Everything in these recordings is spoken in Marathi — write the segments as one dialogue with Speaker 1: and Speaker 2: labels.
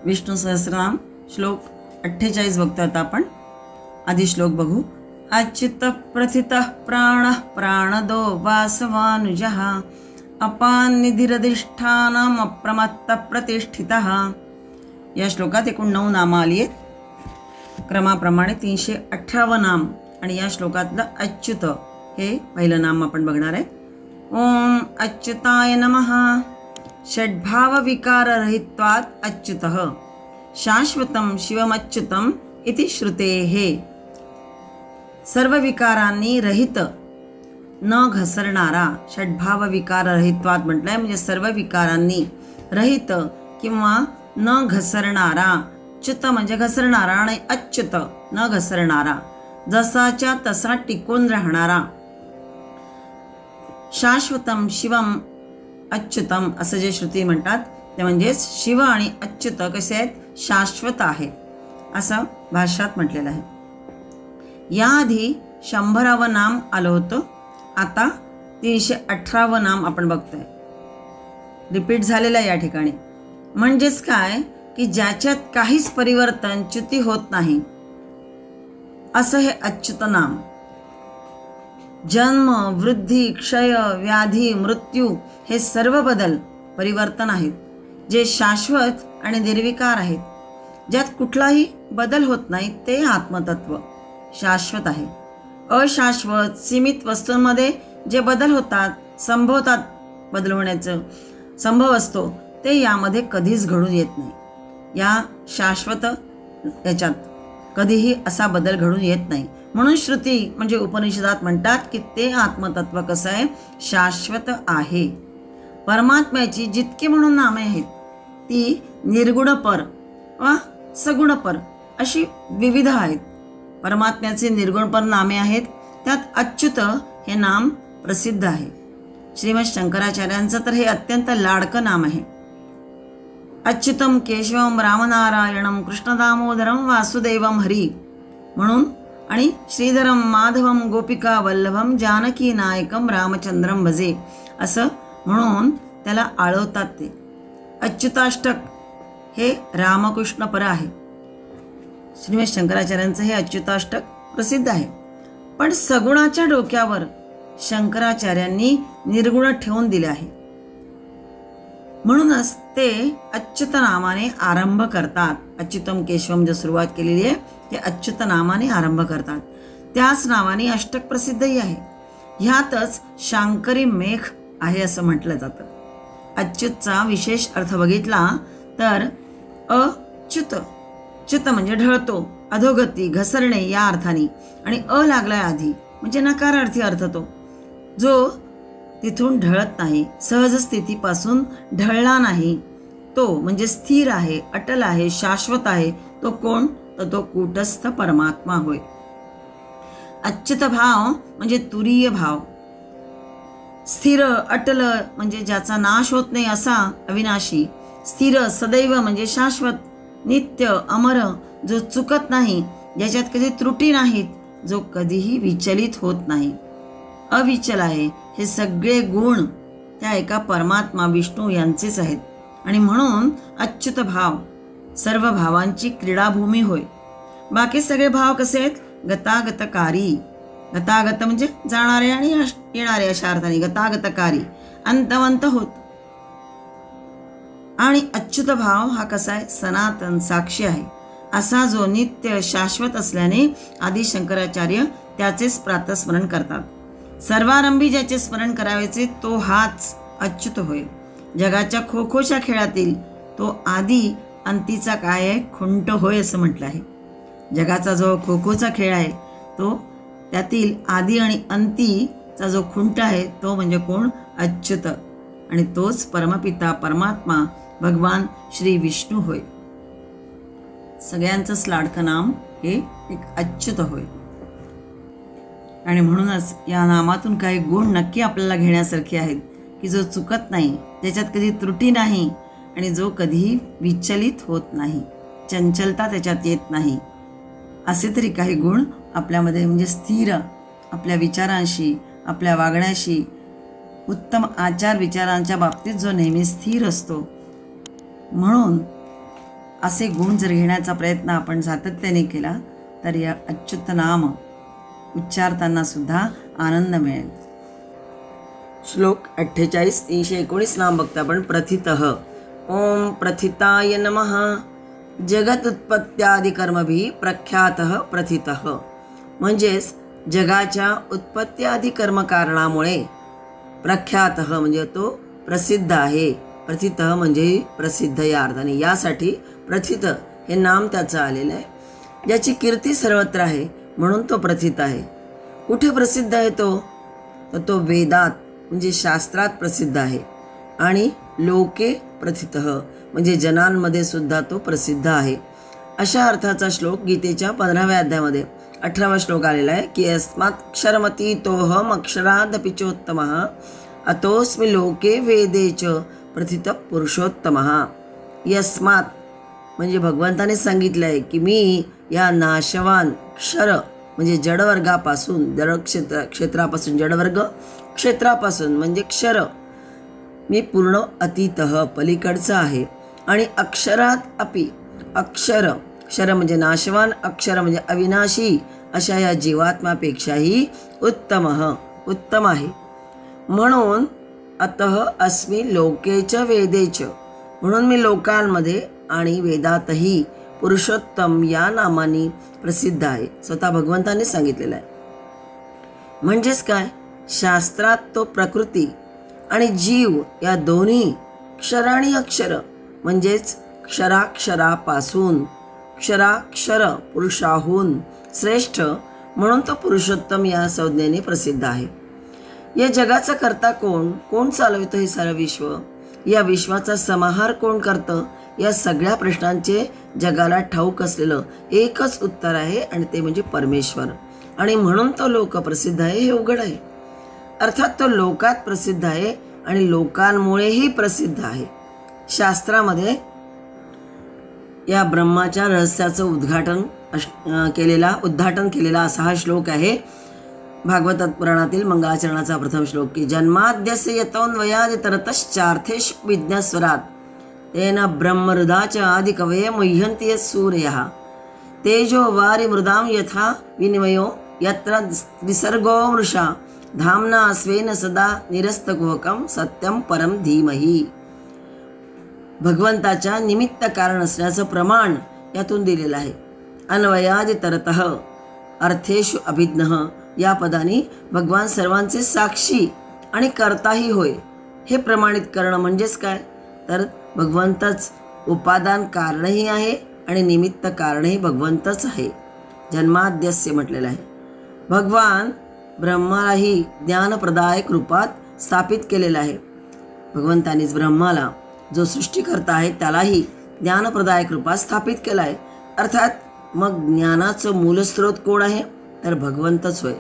Speaker 1: विष्णू सहस्रनाम श्लोक 48 बघतोय आपण. आधी श्लोक बघू. अच्युत प्रथित प्राण प्राणदो वासवानुजः अपान निधिरधिष्ठानम अप्रमत्त प्रतिष्ठितः. या श्लोकात एकूण 9 नामं आली आहेत. क्रमाप्रमाणे 318 नाम आणि या श्लोकातलं अच्युत हे पहिलं नाम आपण बघणार आहे. ओम अच्युताय नमः. षड्भाव विकार रहित्वात् अच्युतः शाश्वतं शिवमच्युतम् इति श्रुतेः. सर्व विकारांनी रहित न घसरणारा, षड्भाव विकार रहित्वात् म्हटलंय म्हणजे सर्व विकारांनी रहित किंवा न घसरणारा. च्युत म्हणजे घसरणारा आणि अच्युत न घसरणारा, जसाच्या तसा टिकून राहणारा. शाश्वतम शिवम अच्युतम असं जे श्रुती म्हणतात ते म्हणजेच शिव आणि अच्युत कसे आहेत, शाश्वत आहे असं भाष्यात म्हटलेलं आहे. याआधी 100वे नाम आलं होतं. आता 318वे नाम आपण बघतोय. रिपीट झालेलं आहे या ठिकाणी. म्हणजेच काय की ज्याच्यात काहीच परिवर्तन च्युती होत नाही असं हे अच्युत नाम. जन्म वृद्धी क्षय व्याधी मृत्यू हे सर्व बदल परिवर्तन आहेत जे शाश्वत आणि निर्विकार आहेत. ज्यात कुठलाही बदल होत नाही ते आत्मतत्व शाश्वत आहे. अशाश्वत सीमित वस्तूंमध्ये जे बदल होतात, संभवतात, बदल होण्याचं संभव असतो ते यामध्ये कधीच घडून येत नाही. या शाश्वत याच्यात कधीही असा बदल घडून येत नाही. म्हणून श्रुती म्हणजे उपनिषदात म्हणतात की ते आत्मतत्व कसं आहे, शाश्वत आहे. परमात्म्याची जितकी म्हणून नामे आहेत ती निर्गुणपर वा सगुणपर अशी विविध आहेत. परमात्म्याचे निर्गुणपर नामे आहेत. त्यात अच्युत हे नाम प्रसिद्ध आहे. श्रीमद शंकराचार्यांचं तर हे अत्यंत लाडकं नाम आहे. अच्युतम केशवम रामनारायणम कृष्णदामोदरम वासुदेवम हरी म्हणून आणि श्रीधरम माधवम गोपिका वल्लभम जानकी नायकम रामचंद्रम भजे असं म्हणून त्याला आळवतात. ते अच्युताष्टक हे रामकृष्णपर आहे. श्रीमद शंकराचार्यांचं हे अच्युताष्टक प्रसिद्ध आहे. पण सगुणाच्या डोक्यावर शंकराचार्यांनी निर्गुण ठेवून दिले आहे. म्हणूनच ते अच्युत नामाने आरंभ करतात. अच्युतम केशवम जो सुरुवात केलेली आहे ते अच्युत नामाने आरंभ करतात. त्याच नावाने अष्टक प्रसिद्धही आहे. ह्यातच शांकरी मेघ आहे असं म्हटलं जातं. अच्युतचा विशेष अर्थ बघितला तर अच्युत, च्युत म्हणजे ढळतो, अधोगती, घसरणे या अर्थाने, आणि अ लागलाय आधी म्हणजे नकारार्थी अर्थ तो जो तिथून ढळत नाही, सहज स्थितीपासून ढळला नाही, तो म्हणजे स्थिर आहे, अटल आहे, शाश्वत आहे. तो कोण, तर तो कूटस्थ परमात्मा होय. अच्युत भाव म्हणजे तुरीय भाव. स्थिर अटल म्हणजे ज्याचा नाश होत नाही असा अविनाशी. स्थिर सदैव म्हणजे शाश्वत, नित्य अमर जो चुकत नाही, ज्याच्यात कधी त्रुटी नाहीत, जो कधीही विचलित होत नाही, अविचल आहे. हे सगळे गुण त्या एका परमात्मा विष्णू यांचेच आहेत. आणि म्हणून अच्युत भाव सर्व भावांची क्रीडाभूमी होय. बाकी सगळे भाव कसे आहेत, गतागतकारी. गतागत म्हणजे जाणारे आणि येणारे अशा अर्थाने गतागतकारी, अंतवंत होत. आणि अच्युत भाव हा कसा आहे, सनातन साक्षी आहे. असा जो नित्य शाश्वत असल्याने आदि शंकराचार्य त्याचेच प्रातस्मरण करतात. सर्वारंभी ज्याचे स्मरण करायचे तो हाच अच्युत होय. जगाच्या खो खोच्या खेळातील तो आदी अंतीचा काय आहे, खुंट होय असं म्हटलं आहे. जगाचा जो खो खोचा खेळ आहे तो त्यातील आदी आणि अंतीचा जो खुंट आहे तो म्हणजे कोण, अच्युत. आणि तोच परमपिता परमात्मा भगवान श्री विष्णू होय. सगळ्यांचंच लाडकं नाम हे एक अच्युत होय. आणि म्हणूनच या नामातून काही गुण नक्की आपल्याला घेण्यासारखे आहेत की जो चुकत नाही, ज्याच्यात कधी त्रुटी नाही आणि जो कधीही विचलित होत नाही, चंचलता त्याच्यात येत नाही. असे तरी काही गुण आपल्यामध्ये म्हणजे स्थिर, आपल्या विचारांशी, आपल्या वागण्याशी, उत्तम आचार विचारांच्या बाबतीत जो नेहमी स्थिर असतो. म्हणून असे गुण जर घेण्याचा प्रयत्न आपण सातत्याने केला तर या अच्युत नाम उच्चारताना सुद्धा आनंद मिळेल. श्लोक 48. 319 नाम बघतो आपण. प्रथितः. ओम प्रथिताय नमः. जगदुत्पत्त्यादि कर्मभिः प्रख्यातः प्रथितः. म्हणजेच जगाच्या उत्पत्ती आदी कर्मकारणामुळे प्रख्यातः म्हणजे तो प्रसिद्ध आहे. प्रथितः म्हणजे प्रसिद्ध या अर्थाने. यासाठी प्रथित हे नाम त्याचं आलेलं आहे. ज्याची कीर्ती सर्वत्र आहे म्हणून तो प्रथित आहे. कुठे प्रसिद्ध आहे तो? तर तो वेदात म्हणजे शास्त्रात प्रसिद्ध आहे. आणि लोके प्रथितः म्हणजे जनांमध्ये सुद्धा तो प्रसिद्ध आहे. अशा अर्थाचा श्लोक गीतेच्या 15व्या अध्यायामध्ये 18वा श्लोक आलेला आहे की यस्मात्क्षरमतीतोऽहम् अक्षरादपि चोत्तमः अतोऽस्मि लोके वेदे च प्रथित पुरुषोत्तमः. यस्मात म्हणजे भगवंताने सांगितलं आहे की मी या नाशवान क्षर म्हणजे जडवर्गापासून, क्षेत्रापासून, जडवर्ग क्षेत्रापासून म्हणजे क्षर, मी पूर्ण अतीतः पलीकडचा आहे. आणि अक्षरात अपि, अक्षर, क्षर म्हणजे नाशवान, अक्षर म्हणजे अविनाशी, अशा या जीवात्म्यापेक्षाही उत्तम आहे. म्हणून अतः अस्मि लोकेच वेदेच, म्हणून मी लोकांमध्ये आणि वेदातही पुरुषोत्तम या नामाने प्रसिद्ध आहे. स्वतः भगवंतांनी सांगितलेलं आहे. म्हणजेच काय? शास्त्रात तो प्रकृती आणि जीव या दोन्ही क्षर आणि अक्षर म्हणजेच क्षराक्षरापासून क्षराक्षर पुरुषाहून श्रेष्ठ म्हणून तो पुरुषोत्तम या संज्ञेने प्रसिद्ध आहे. या जगाचा करता कोण? कोण चालवतो हे सारं विश्व? या विश्वाचा समाहार कोण करतं? या सगळ्या प्रश्नांचे जगाला ठाऊक असलेलं एकच उत्तर आहे आणि ते म्हणजे परमेश्वर. आणि म्हणून तो लोक प्रसिद्ध आहे हे उघड आहे. अर्थात तो लोकात प्रसिद्ध आहे आणि लोकांमुळेही प्रसिद्ध आहे. शास्त्रामध्ये या ब्रह्माच्या रहस्याचं उद्घाटन केलेला असा हा श्लोक आहे. भागवत पुराणातील मंगलाचरणाचा प्रथम श्लोक की जन्माद्यस्य यतोऽन्वयादितरतश्चार्थेषु विज्ञस्वरात् तेन ब्रह्महृदाच आदिकवये मुह्यन्ति यस्सूरयः तेजो वारि मृदां यथा विनिमयो यत्र विसर्गो मृषा धाम्ना स्वेन सदा निरस्तकुहकं सत्यं परं धीमहि. भगवंताच्या निमित्त कारण असण्याचं प्रमाण यातून दिलेलं आहे. अन्वयादितरतः अर्थेषु अभिज्ञः या पदाने भगवान सर्वांचे साक्षी आणि कर्ताही होय हे प्रमाणित करणं म्हणजेच काय? तर भगवंतच उपादान कारणही आहे आणि निमित्त कारणही भगवंतच आहे. जन्माद्यस्य म्हटलेलं आहे. भगवान ब्रह्मालाही ज्ञानप्रदायक रूपात स्थापित केलेलं आहे. भगवंतानीच ब्रह्माला जो सृष्टीकर्ता आहे त्यालाही ज्ञानप्रदायक रूपात स्थापित केलं आहे. अर्थात मग ज्ञानाचं मूलस्रोत कोण आहे? तर भगवंतच होय.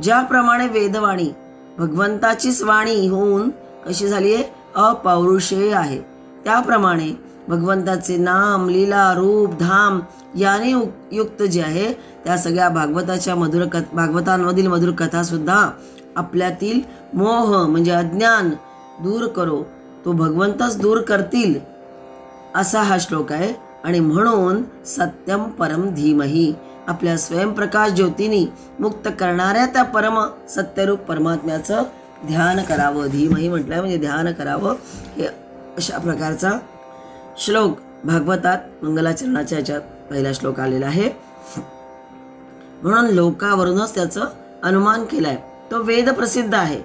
Speaker 1: ज्याप्रमाणे वेदवाणी भगवंताचीच वाणी होऊन कशी झाली आहे? अपौरुषेय आहे. त्याप्रमाणे भगवंताचे नाम, लीला, रूप, धाम याने युक्त जे आहे त्या सगळ्या भागवतांमधील मधुर कथासुद्धा आपल्यातील मोह म्हणजे अज्ञान दूर करो, तो भगवंतच दूर करतील असा हा श्लोक आहे. आणि म्हणून सत्यम परम धीमहि, आपल्या स्वयंप्रकाश ज्योतीने मुक्त करणाऱ्या त्या परम सत्यरूप परमात्म्याचं ध्यान करावं. धीमहि म्हटलं म्हणजे ध्यान करावं. हे अशा प्रकारचा श्लोक भागवतात मंगलाचरणाच्या याच्यात पहिला श्लोक आलेला आहे. म्हणून लोकावरूनच त्याचं अनुमान केलंय. तो वेद प्रसिद्ध आहे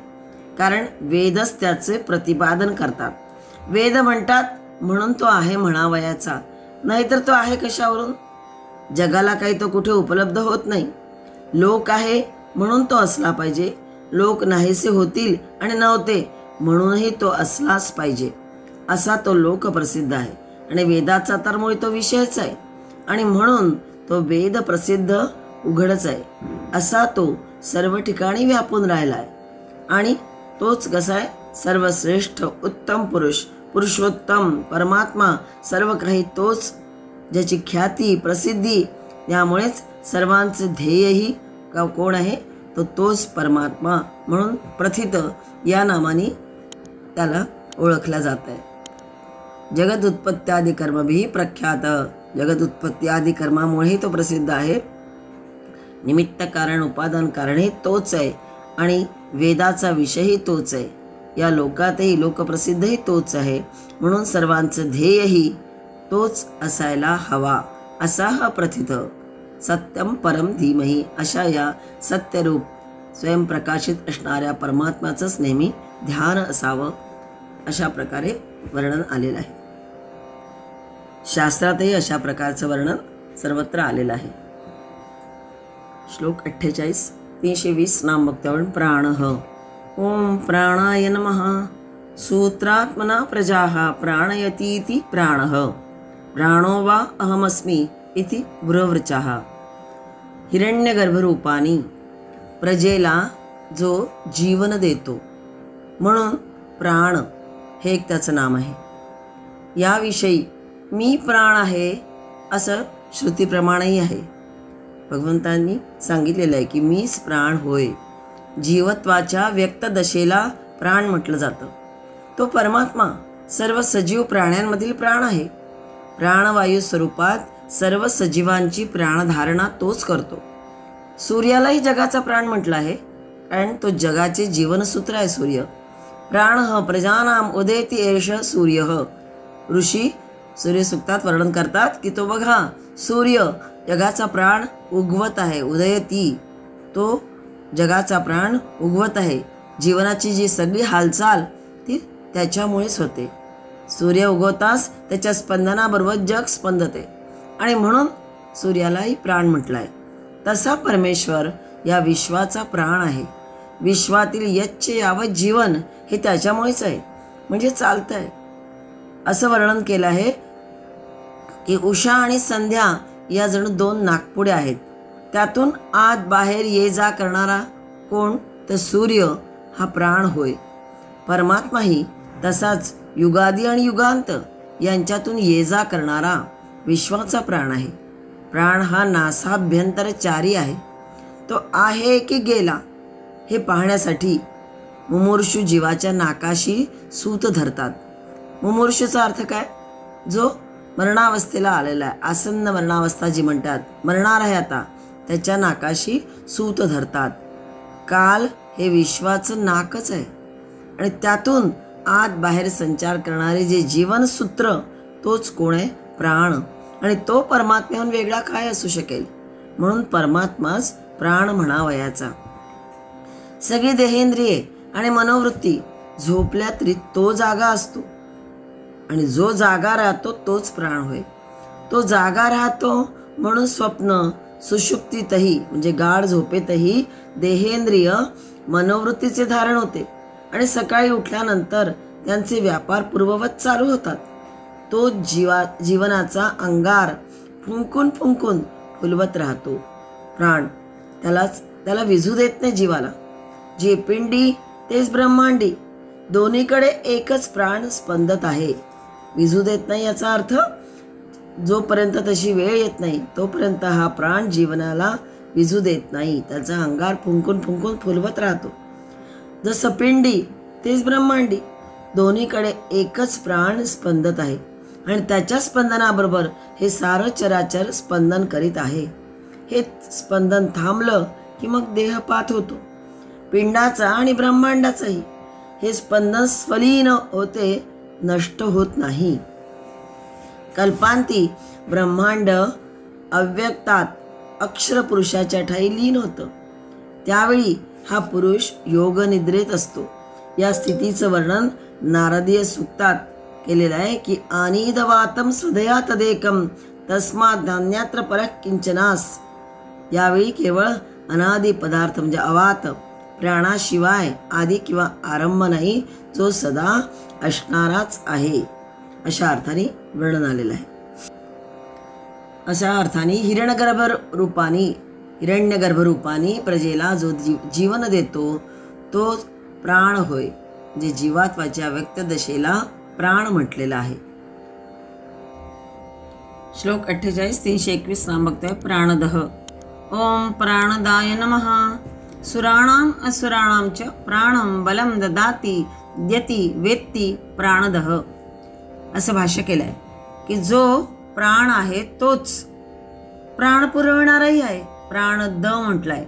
Speaker 1: कारण वेदच त्याचे प्रतिपादन करतात. वेद म्हणतात म्हणून तो आहे म्हणावयाचा, नाहीतर तो आहे कशावरून? जगाला काही तो कुठे उपलब्ध होत नाही. लोक आहे म्हणून तो असला पाहिजे. लोक नाहीसे होतील आणि नव्हते म्हणूनही तो असलाच पाहिजे. असा तो लोक प्रसिद्ध आहे. आणि वेदाचा तर मुळे तो विषयच आहे आणि म्हणून तो वेद प्रसिद्ध उघडच आहे. असा तो सर्व ठिकाणी व्यापून राहिला आहे. आणि तोच कसा आहे? सर्वश्रेष्ठ उत्तम पुरुष, पुरुषोत्तम परमात्मा, सर्व काही तोच, ज्याची ख्याती प्रसिद्धी, त्यामुळेच सर्वांचं ध्येयही कोण आहे? तो तोच परमात्मा. म्हणून प्रथित या नामाने त्याला ओळखला जात आहे. जगद उत्पत्त्यादी कर्मभिः प्रख्यात. जगद उत्पत्त्यादी कर्मामुळेही तो प्रसिद्ध आहे. निमित्त कारण उपादान कारणही तोच आहे आणि वेदाचा विषयही तोच आहे. या लोकातही लोकप्रसिद्धही तोच आहे. म्हणून सर्वांचं ध्येयही तोच असायला हवा असा हा प्रथित. सत्यम परम धीमहि अशा या सत्यरूप स्वयंप्रकाशित असणाऱ्या परमात्म्याचंच नेहमी ध्यान असावं अशा प्रकारे वर्णन आलेलं आहे. शास्त्रातही अशा प्रकारचं वर्णन सर्वत्र आलेलं आहे. श्लोक 48 320 नाम भक्तावरून प्राणः. ओम प्राणाय नमः. सूत्रात्मना प्रजाः प्राणयतीति प्राणः. प्राणो वा अहमस्मि इति ब्रुवृचाः. हिरण्यगर्भरूपानी प्रजेला जो जीवन देतो म्हणून प्राण हे एक त्याचं नाम आहे. याविषयी मी प्राण आहे असं श्रुतीप्रमाणेही आहे. भगवंतांनी सांगितलेलं आहे की मीच प्राण होय. जीवत्वाच्या व्यक्त दशेला प्राण म्हटलं जातं. तो परमात्मा सर्व सजीव प्राण्यांमधील प्राण आहे. प्राणवायू स्वरूपात सर्व सजीवांची प्राणधारणा तोच करतो. सूर्यालाही जगाचा प्राण म्हटलं आहे कारण तो जगाचे जीवनसूत्र आहे. सूर्य प्राणः प्रजानाम उदेति एष सूर्यः. ऋषी सूर्यसूक्तात वर्णन करतात की तो बघा सूर्य जगाचा प्राण उगवत आहे. उदयती तो जगाचा प्राण उगवत आहे. जीवनाची जी सगळी हालचाल ती त्याच्यामुळेच होते. सूर्य उगवताच त्याच्या स्पंदनाबरोबर जग स्पंदते आणि म्हणून सूर्यालाही प्राण म्हटलं आहे. तसा परमेश्वर या विश्वाचा प्राण आहे. विश्वातील यच्च यावत जीवन हे त्याच्यामुळेच आहे म्हणजे चालतं आहे. असं वर्णन केलं आहे की उषा आणि संध्या या जणू दोन नागपुड्या आहेत. त्यातून आत बाहेर ये जा करणारा कोण तर सूर्य हा प्राण होय. परमात्माही तसाच युगादी आणि युगांत यांच्यातून ये जा करणारा विश्वाचा प्राण आहे. प्राण हा नासाभ्यंतरचारी आहे. तो आहे की गेला हे पाहण्यासाठी मुमुर्षू जीवाच्या नाकाशी सूत धरतात. मुमुर्षूचा अर्थ काय? जो मरणावस्थेला आलेला आहे. आसन्न मरणावस्था जी म्हणतात, मरणार आहे आता, त्याच्या नाकाशी सूत धरतात. काल हे विश्वाचं नाकच आहे आणि त्यातून आत बाहेर संचार करणारे जे जीवनसूत्र तोच कोण आहे? प्राण. आणि तो परमात्म्याहून वेगळा काय असू शकेल? म्हणून परमात्माच प्राण म्हणावयाचा. सगळी देहेंद्रिये आणि मनोवृत्ती झोपल्या तरी तो जागा असतो आणि जो जागा राहतो तोच प्राण होय. तो जागा राहतो म्हणून स्वप्न सुषुप्तीतही म्हणजे गाढ झोपेतही देहेंद्रिय मनोवृत्तीचे धारण होते आणि सकाळी उठल्यानंतर त्यांचे व्यापार पूर्ववत चालू होतात. तो जीवनाचा अंगार फुंकून फुंकून फुलवत राहतो. प्राण त्याला विझू देत नाही जीवाला. जे पिंडी तेच ब्रह्मांडी, दोन्हीकडे एकच प्राण स्पंदत आहे. विझू देत नाही याचा अर्थ जोपर्यंत तशी वेळ येत नाही तोपर्यंत हा प्राण जीवनाला विझू देत नाही. त्याचा अंगार फुंकून फुंकून फुलवत राहतो. जसं पिंडी तेच ब्रह्मांडी, दोन्हीकडे एकच प्राण स्पंदत आहे आणि त्याच्या स्पंदनाबरोबर हे सारं चराचर स्पंदन करीत आहे. हे स्पंदन थांबलं की मग देहपात होतो. पिंडाचा आणि ब्रह्मांडाचाही हे स्पंदन स्वलीन होते, नष्ट होत नाही. कल्पांती ब्रह्मांड अव्यक्तात अक्षर पुरुषाच्या ठाई लीन होतं. त्यावेळी हा पुरुष योगनिद्रेत असतो. या स्थितीचं वर्णन नारदीय सूक्तात केलेलं आहे की आनीदवातम स्वदया तदेकम तस्मात् धान्यात्र परः किंचनास. यावेळी केवळ अनादी पदार्थ म्हणजे अवात प्राणाशिवाय आदी किंवा आरंभ नाही, जो सदा असणाराच आहे अशा अर्थाने वर्णन आलेलं आहे. अशा अर्थाने हिरण्यगर्भरूपानी प्रजेला जो जीवन देतो तो प्राण होय. जे जीवात्वाच्या व्यक्त दशेला प्राण म्हटलेला आहे. श्लोक 48 321 नाम बघतोय. प्राणदः. ओम प्राणदाय नमः. सुराणाम असुराणाम च प्राणं बलं ददाति द्यति वेत्ति प्राणदः. असं भाष्य केलं आहे की जो प्राण आहे तोच प्राण पुरवणाराही आहे. प्राण द म्हटलंय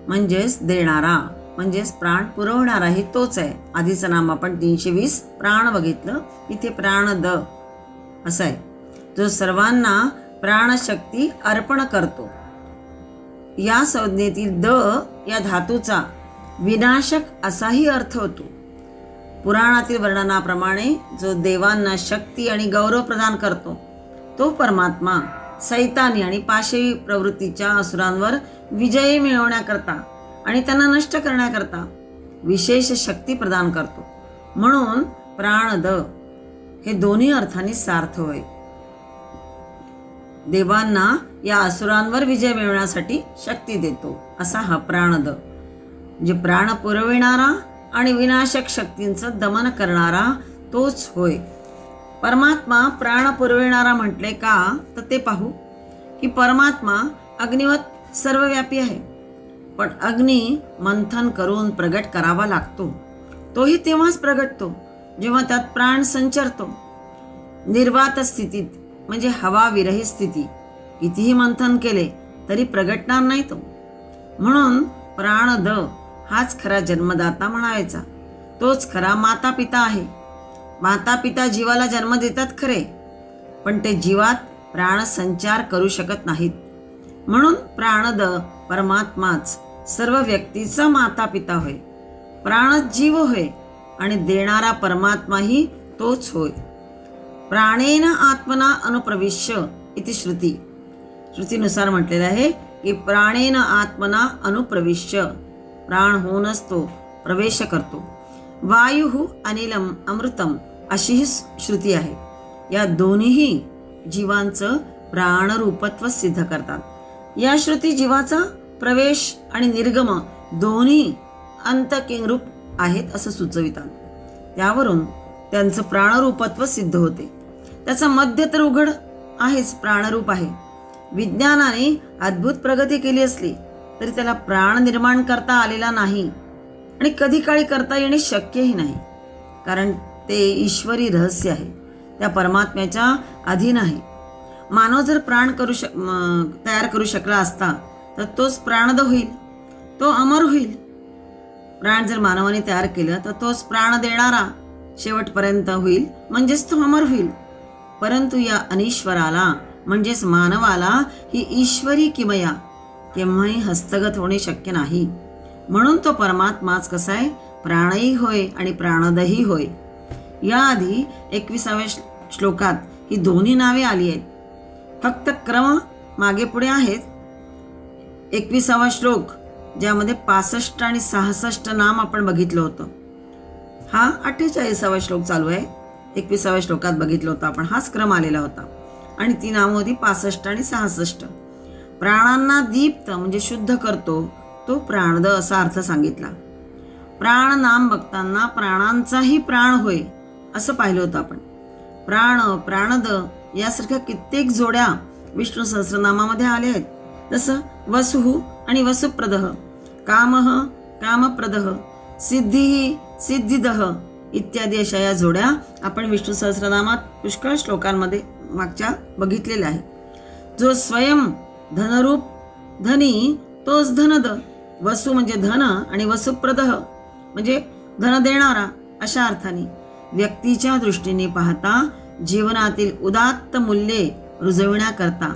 Speaker 1: म्हणजेच देणारा, म्हणजेच प्राण पुरवणाराही तोच आहे. आधीचं नाम आपण 320 प्राण बघितलं, इथे प्राण द असं आहे. जो सर्वांना प्राणशक्ती अर्पण करतो. या संज्ञेतील द या धातूचा विनाशक असाही अर्थ होतो. पुराणातील वर्णनाप्रमाणे जो देवांना शक्ती आणि गौरव प्रदान करतो तो परमात्मा सैतानी आणि पाशवी प्रवृत्तीच्या असुरांवर विजय मिळवण्याकरता आणि त्यांना नष्ट करण्याकरता विशेष शक्ती प्रदान करतो. म्हणून प्राणद हे दोन्ही अर्थांनी सार्थ होय. देवांना या असुरांवर विजय मिळवण्यासाठी शक्ती देतो असा हा प्राणद, म्हणजे प्राण पुरविणारा आणि विनाशक शक्तींचं दमन करणारा तोच होय. परमात्मा प्राण पुरविणारा म्हटले का, तर ते पाहू की परमात्मा अग्निवत सर्वव्यापी आहे. पण अग्नी मंथन करून प्रगट करावा लागतो. तोही तेव्हाच प्रगटतो जेव्हा त्यात प्राण संचरतो. निर्वात स्थितीत म्हणजे हवा विरहित स्थिती कितीही मंथन केले तरी प्रगटणार नाही तो. म्हणून प्राणद हाच खरा जन्मदाता म्हणायचा. तोच खरा माता पिता आहे. माता पिता जीवाला जन्म देतात खरे, पण ते जीवात प्राण संचार करू शकत नाहीत. म्हणून प्राणद परमात्माच सर्व व्यक्तीचा माता पिता होय. प्राणच जीव होय आणि देणारा परमात्माही तोच होय. प्राणेन आत्मना अनुप्रविश्य इति श्रुती. श्रुतीनुसार म्हटलेलं आहे की प्राणेन आत्मना अनुप्रविश्य, प्राण होऊनच तो प्रवेश करतो. वायु अनिलम अमृतम अशी ही श्रुती आहे. या दोन्हीही जीवांचं प्राणरूपत्व सिद्ध करतात. या श्रुती जीवाचा प्रवेश आणि निर्गम दोन्ही अंतकिंगरूप आहेत असं सुचवितात. त्यावरून त्यांचं प्राणरूपत्व सिद्ध होते. त्याचा मध्य तर उघड आहेच, प्राणरूप आहे. विज्ञानाने अद्भुत प्रगती केली असली तरी त्याला प्राण निर्माण करता आलेला नाही आणि कधी काळी करता येणे शक्यही नाही, कारण ते ईश्वरी रहस्य आहे. त्या परमात्म्याच्या अधीन आहे. मानव जर प्राण तयार करू शकला असता तर तोच प्राणद होईल, तो अमर होईल. प्राण जर मानवाने तयार केलं तर तोच प्राण देणारा शेवटपर्यंत होईल, म्हणजेच तो अमर होईल. परंतु या अनीश्वराला म्हणजेच मानवाला ही ईश्वरी किमया केव्हाही हस्तगत होणे शक्य नाही. म्हणून तो परमात्माच कसा आहे, प्राणही होय आणि प्राणदही होय. याआधी 21व्या श्लोकात ही दोन्ही नावे आली आहेत. फक्त क्रम मागे पुढे आहेत. 21वा श्लोक ज्यामध्ये 65 आणि 66 नाम आपण बघितलं होतं, हा 48वा श्लोक चालू आहे. 21व्या श्लोकात बघितलं होतं आपण, हाच क्रम आलेला होता आणि ती नामं होती 65 आणि 66. प्राणांना दीप्त म्हणजे शुद्ध करतो तो प्राणद असा अर्थ सांगितला. प्राण नाम बघताना प्राणांचाही प्राण होय असं पाहिलं होतं आपण. प्राण, प्राणद यासारख्या कित्येक जोड्या विष्णू सहस्रनामामध्ये आल्या आहेत. जसं वसुः आणि वसुप्रदः, कामः कामप्रदः, सिद्धिः सिद्धिदः इत्यादी अशा या जोड्या आपण विष्णू सहस्रनामात पुष्कळ श्लोकांमध्ये मागच्या बघितलेल्या आहेत. जो स्वयं धनरूप धनी तोच धनद. वसु म्हणजे धन आणि वसुप्रदः म्हणजे धन देणारा अशा अर्थाने. व्यक्तीच्या दृष्टीने पाहता जीवनातील उदात्त मूल्ये रुजविण्याकरता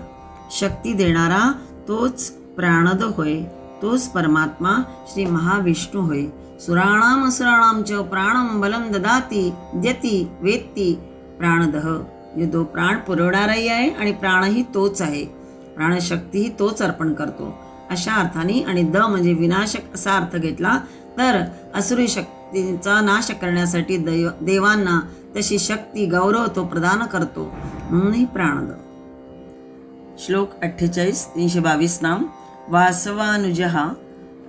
Speaker 1: शक्ती देणारा तोच प्राणद होय. तोच परमात्मा श्री महाविष्णू होय. सुराणाम असुराणाम च प्राणम बलम ददाती द्यती वेत्ती प्राणदः. म्हणजे तो प्राण पुरवणाराही आहे आणि प्राणही तोच आहे. प्राणशक्तीही तोच अर्पण करतो अशा अर्थाने. आणि द म्हणजे विनाशक असा अर्थ घेतला तर असुरी शक्तींचा नाश करण्यासाठी देवांना तशी शक्ती गौरव तो प्रदान करतो, म्हणूनही प्राणद. श्लोक 48 322 नाम. वासवानुजः.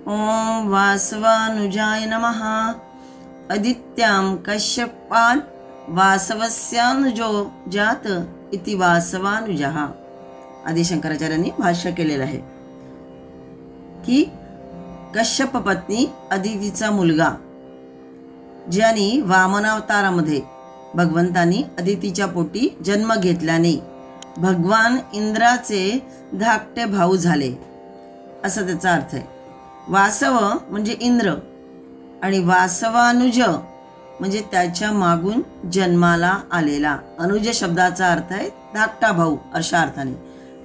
Speaker 1: ओम वासवानुजाय नमः. अदित्यां कश्यपान् वासवस्यानुजो जात इति वासवानुजः. आदि शंकराचार्यांनी भाष्य केलेलं आहे की कश्यप पत्नी अदितीचा मुलगा ज्यांनी वामनावतारामध्ये भगवंतानी अदितीच्या पोटी जन्म घेतल्याने भगवान इंद्राचे धाकटे भाऊ झाले, असा त्याचा अर्थ आहे. वासव म्हणजे इंद्र आणि वासवानुज म्हणजे त्याच्या मागून जन्माला आलेला. अनुज शब्दाचा अर्थ आहे धाकटा भाऊ अशा अर्थाने.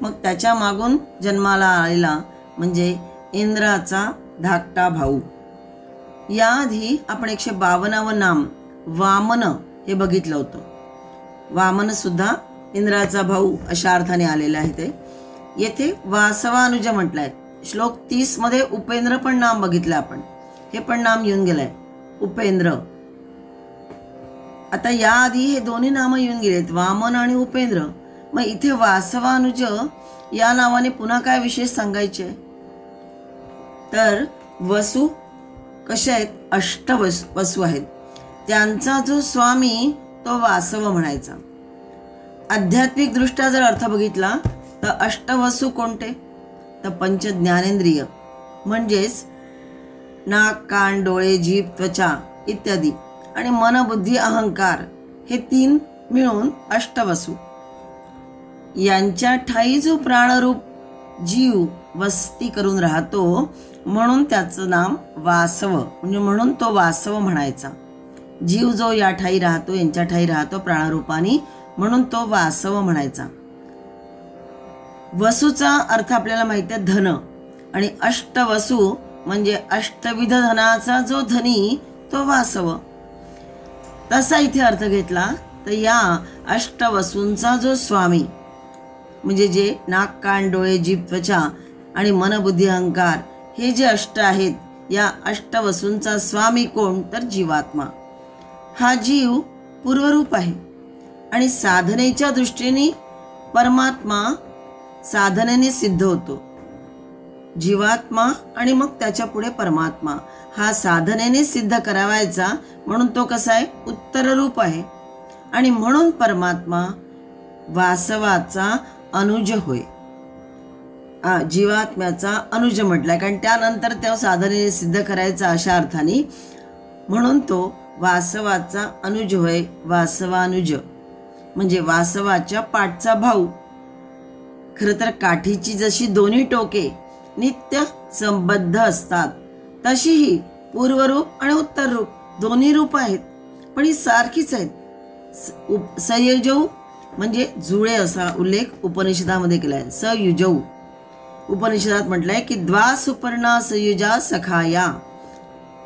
Speaker 1: मग त्याच्या मागून जन्माला आलेला म्हणजे इंद्राचा धाकटा भाऊ. याआधी आपण 152वे नाम वामन हे बघितलं होतं. वामन सुद्धा इंद्राचा भाऊ अशा अर्थाने आलेला आहे. ते येथे वासवानुज म्हटलंय. श्लोक 30 मध्ये उपेंद्र पण नाम बघितलं आपण. हे पण नाम येऊन गेलंय उपेंद्र. आता याआधी हे दोन्ही नामं येऊन गेलेत, वामन आणि उपेंद्र. मग इथे वासवानुज या नावाने पुन्हा काय विशेष सांगायचे? तर वसु कशा आहेत? अष्टवसु आहेत. त्यांचा जो स्वामी तो वासव म्हणायचा. आध्यात्मिक दृष्ट्या जर अर्थ बघितला तर अष्टवसु कोणते? तर पंच ज्ञानेंद्रिय म्हणजेच नाक, कान, डोळे, जीभ, त्वचा इत्यादी आणि मन, बुद्धी, अहंकार हे 3 मिळून अष्टवसु. यांच्या ठाई जो प्राणरूप जीव वस्ती करून राहतो म्हणून त्याचं नाम वासव, म्हणजे म्हणून तो वासव म्हणायचा. जीव जो या ठाई राहतो, यांच्या ठाई राहतो प्राणरूपानी, म्हणून तो वासव म्हणायचा. वसूचा अर्थ आपल्याला माहिती आहे धन, आणि अष्टवसु म्हणजे अष्टविध धनाचा जो धनी तो वासव. तसा इथे अर्थ घेतला तर या अष्टवसूंचा जो स्वामी म्हणजे जे नाक, कान, डोळे, जीभ, त्वचा आणि मन, बुद्धी, अहंकार हे जे अष्ट आहेत, या अष्टवसूंचा स्वामी कोण? तर जीवात्मा. हा जीव पूर्वरूप आहे आणि साधनेच्या दृष्टीने परमात्मा साधनेने सिद्ध होतो. जीवात्मा आणि मग त्याच्या पुढे परमात्मा हा साधनेने सिद्ध करावायचा, म्हणून तो कसा आहे? उत्तर रूप आहे. आणि म्हणून परमात्मा वासवाचा अनुज होय. जीवात्म्याचा अनुज म्हटलाय कारण त्यानंतर त्या साधनेने सिद्ध करायचा अशा अर्थाने. म्हणून तो वासवाचा अनुज होय. वासवानुज म्हणजे वासवाच्या पाठचा भाऊ. खरं तर काठीची जशी दोन्ही टोके नित्य संबद्ध असतात तशीही पूर्वरूप आणि उत्तर रूप दोन्ही रूप आहेत, पण ही सारखीच आहेत. संयुजौ म्हणजे जुळे असा उल्लेख उपनिषदामध्ये केलाय. सयुजौ उपनिषदात म्हटलंय की द्वा सुपर्णा सयुजा सखाया,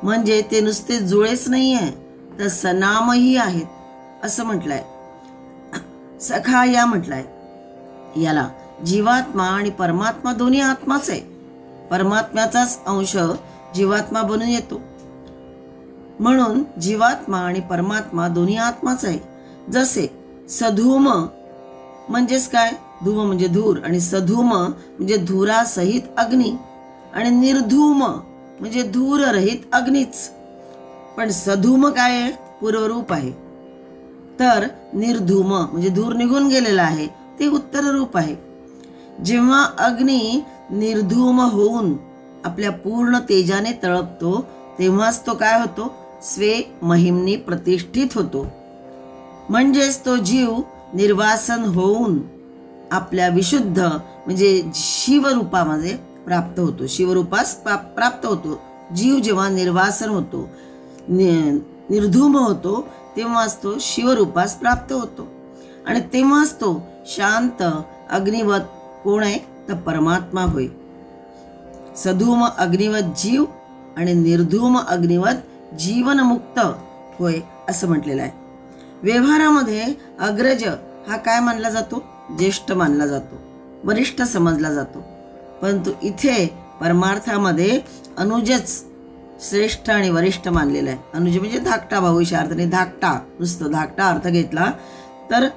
Speaker 1: म्हणजे ते नुसते जुळेच नाही आहे तर सनामही आहेत असं म्हटलंय. सखाया म्हटलंय. याला जीवात्मा आणि परमात्मा दोन्ही आत्माच आहे. परमात्म्याचाच अंश जीवात्मा बनून येतो, म्हणून जीवात्मा आणि परमात्मा दोन्ही आत्माच आहे. जसे सधूम म्हणजेच काय? धूम म्हणजे धूर, आणि सधूम म्हणजे धुरासहित अग्नी, आणि निर्धूम म्हणजे धूररहित अग्नीच. पण सधूम काय आहे? पूर्वरूप आहे. तर निर्धूम म्हणजे धूर निघून गेलेला आहे ते उत्तर रूप आहे. जेव्हा अग्नी निर्धूम होऊन आपल्या पूर्ण तेजाने तळपतो तेव्हाच तो काय होतो? स्वे महिमनी प्रतिष्ठित होतो. म्हणजेच तो जीव निर्वासन होऊन आपल्या विशुद्ध म्हणजे शिवरूपामध्ये प्राप्त होतो. शिवरूपास प्राप्त होतो. जीव जेव्हा निर्वासन होतो, निर्धूम होतो, तेव्हाच तो शिवरूपास प्राप्त होतो. आणि तेव्हाच तो शांत अग्निवत कोण आहे? तर परमात्मा होय. सधूम अग्निवत जीव आणि निर्धूम अग्निवत जीवनमुक्त होय असं म्हटलेलं आहे. व्यवहारामध्ये अग्रज हा काय मानला जातो? ज्येष्ठ मानला जातो, वरिष्ठ समजला जातो. परंतु इथे परमार्थामध्ये अनुजच श्रेष्ठ आणि वरिष्ठ मानलेला आहे. अनुज म्हणजे धाकटा भाऊ अशा अर्थाने. धाकटा नुसतं धाकटा अर्थ घेतला तर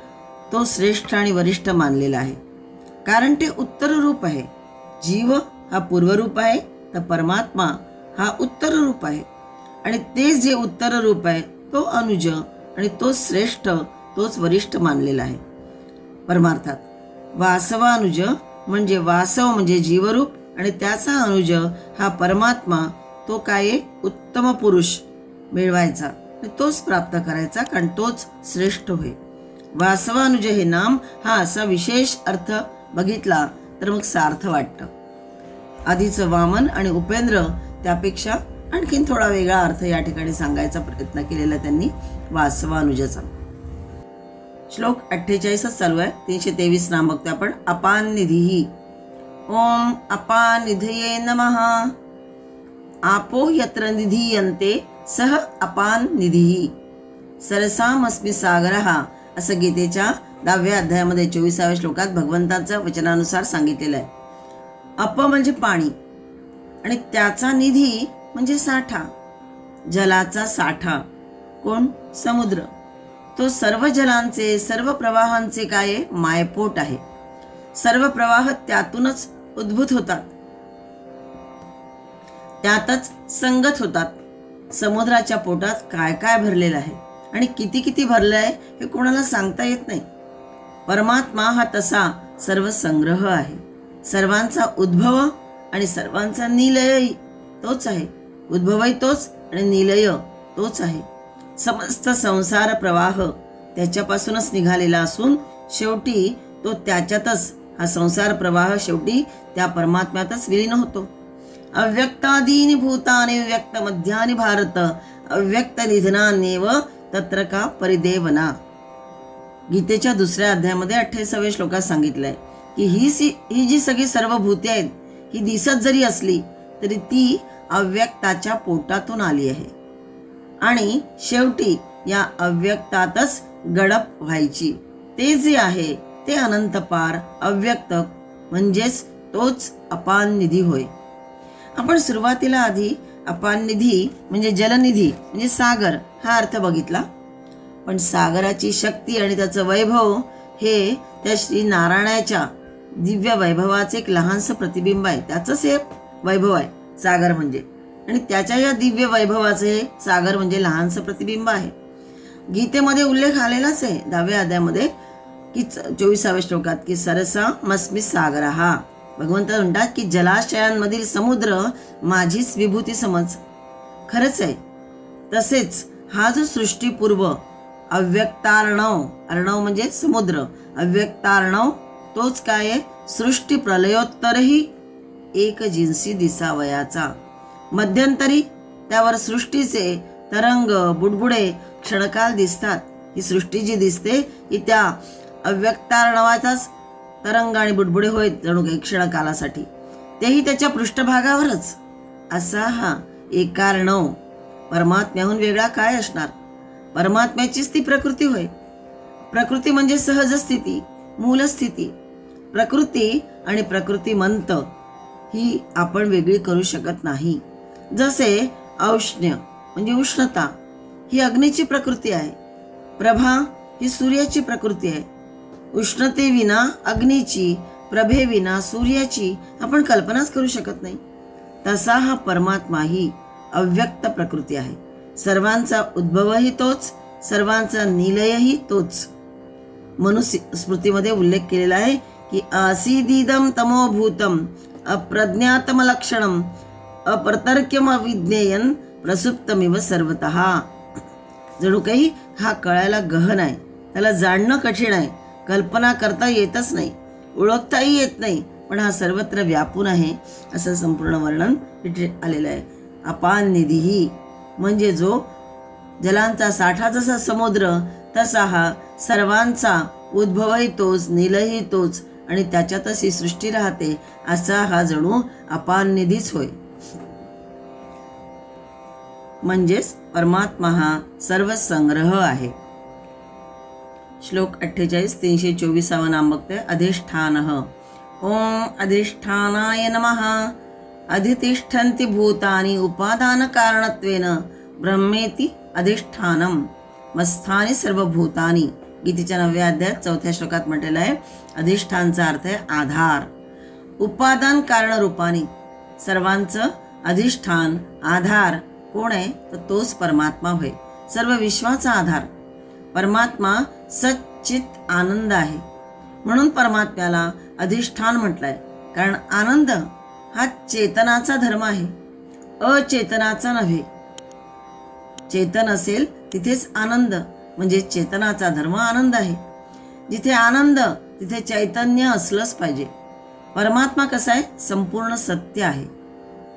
Speaker 1: तो श्रेष्ठ आणि वरिष्ठ मानलेला आहे, कारण ते उत्तर रूप आहे. जीव हा पूर्वरूप आहे तर परमात्मा हा उत्तर रूप आहे. आणि ते जे उत्तर रूप आहे तो अनुज आणि तो श्रेष्ठ, तोच वरिष्ठ मानलेला आहे परमार्थात. वासवानुज म्हणजे वासव म्हणजे जीवरूप आणि त्याचा अनुज हा परमात्मा. तो काय? उत्तम पुरुष मिळवायचा, तोच प्राप्त करायचा, कारण तोच श्रेष्ठ होय. वासवानुज हे नाम हा असा विशेष अर्थ बघितला तर मग सार्थ वाटतं. आधीचं वामन आणि उपेंद्र त्यापेक्षा आणखीन थोडा वेगळा अर्थ या ठिकाणी सांगायचा प्रयत्न केलेला त्यांनी वासवानुजाचा. श्लोक 48 चालू आहे. 323 नाम बघतो आपण. अपान निधीही. ओम अपान निधये नमः. आपो यत्र निधीयन्ते सह अपान निधीही. सरसामस्मि सागरः असं गीतेच्या 10व्या अध्यायामध्ये 24व्या श्लोकात भगवंताचं वचनानुसार सांगितलेलं आहे. अप म्हणजे पाणी आणि त्याचा निधी म्हणजे साठा, जलाचा साठा. कोण? समुद्र. तो सर्व जलांचे, सर्व प्रवाहांचे काय? मायपोट आहे. सर्व प्रवाह त्यातूनच उद्भूत होतात, त्यातच संगत होतात. समुद्राच्या पोटात काय काय भरलेलं आहे आणि किती किती भरलं आहे हे कोणाला सांगता येत नाही. परमात्मा हा तसा सर्व संग्रह आहे. सर्वांचा उद्भव आणि सर्वांचा निलय तोच आहे. उद्भवही तोच आणि निलय तोच आहे. समस्त संसार प्रवाह त्याच्यापासूनच निघालेला असून शेवटी तो त्याच्यातच, हा संसार प्रवाह शेवटी त्या परमात्म्यातच विलीन होतो. अव्यक्तादीनि भूतानि व्यक्त मध्यानि भारत अव्यक्त निधनान्येव तत्र का परिदेवना. गीतेच्या 2ऱ्या अध्यायामध्ये 28व्या श्लोकात सांगितलंय की ही जी सगळी सर्व भूते आहेत, ही दिसत जरी असली तरी ती अव्यक्ताच्या पोटातून आली आहे आणि शेवटी या अव्यक्तातच गडप व्हायची. ते जे आहे ते अनंत पार अव्यक्त म्हणजेच तोच अपान निधी होय. आपण सुरुवातीला आधी अपान निधी म्हणजे जलनिधी म्हणजे सागर हा अर्थ बघितला, पण सागराची शक्ती आणि त्याचं वैभव हे त्या श्री नारायणाच्या दिव्य वैभवाचे एक लहानसं प्रतिबिंब आहे. त्याचंच हे वैभव आहे सागर म्हणजे, आणि त्याच्या या दिव्य वैभवाचे सागर म्हणजे लहानसं प्रतिबिंब आहे. गीतेमध्ये उल्लेख आलेलाच आहे 10व्या अध्यायामध्ये की 24व्या श्लोकात की सरसा मस्मि सागर. हा भगवंत म्हणतात की जलाशयांमधील समुद्र माझीच विभूती समज. खरंच आहे. तसेच हा जो सृष्टीपूर्व अव्यक्तार्णव, अर्णव म्हणजे समुद्र, अव्यक्तार्णव तोच काय आहे? सृष्टी प्रलयोत्तरही एक जिन्सी दिसावयाचा. मध्यंतरी त्यावर सृष्टीचे तरंग बुडबुडे क्षणकाल दिसतात. ही सृष्टी जी दिसते ही त्या अव्यक्तार्णवाचाच तरंग आणि बुडबुडे होय जणू काही क्षणकालासाठी, तेही त्याच्या पृष्ठभागावरच. असा हा एकार्णव परमात्म्याहून वेगळा काय असणार? परमात्म्याचीच ती प्रकृती होय. प्रकृती म्हणजे सहज स्थिती, मूल स्थिती. प्रकृती आणि प्रकृतिमंत ही आपण वेगळी करू शकत नाही. जसे औष्ण्य म्हणजे उष्णता ही अग्नीची प्रकृती आहे, प्रभा ही सूर्याची प्रकृती आहे. उष्णतेविना अग्नीची, प्रभेविना सूर्याची आपण कल्पनाच करू शकत नाही. तसा हा परमात्मा ही अव्यक्त प्रकृती आहे. सर्वांचा उद्भवही तोच, सर्वांचा निलयही तोच. मनुस्मृतीमध्ये उल्लेख केलेला आहे की आसीदिदं तमोभूतम अप्रज्ञातम लक्षणम अप्रतर्क्यम अविज्ञेयन प्रसुप्तमिव सर्वतः. जणू काही हा कळायला गहन आहे, त्याला जाणणं कठीण आहे, कल्पना करता येतच नाही, ओळखताही येत नाही, पण हा सर्वत्र व्यापून आहे असं संपूर्ण वर्णन इथे आलेलं आहे. अपान निधीही म्हणजे जो जलांचा साठा जसा समुद्र तसा हा सर्वांचा उद्भवही तोच, निलही तोच आणि त्याच्यातच ही सृष्टी राहते. असा हा जणू अपान निधीच होय. म्हणजेच परमात्मा हा सर्व संग्रह आहे. श्लोक 48 324 नाम बघते. अधिष्ठानः. ओम अधिष्ठानाय नमः. अधितिष्ठन्ति भूतानि उपादान कारणत्वेन ब्रह्मेति अधिष्ठानम मस्थानि सर्वभूतानि. गीतेच्या 9व्या अध्यायात 4थ्या श्लोकात म्हटलेलं आहे अधिष्ठानचा अर्थ आहे आधार. उपादान कारण रूपानी सर्वांचं अधिष्ठान आधार कोण आहे तर तोच परमात्मा होय. सर्व विश्वाचा आधार परमात्मा सच्चित आनंद आहे, म्हणून परमात्म्याला अधिष्ठान म्हटलंय. कारण आनंद हा चेतनाचा धर्म आहे, अचेतनाचा नव्हे. चेतन असेल तिथेच आनंद म्हणजे चेतनाचा धर्म आनंद आहे. जिथे आनंद तिथे चैतन्य असलंच पाहिजे. परमात्मा कसा आहे? संपूर्ण सत्य आहे.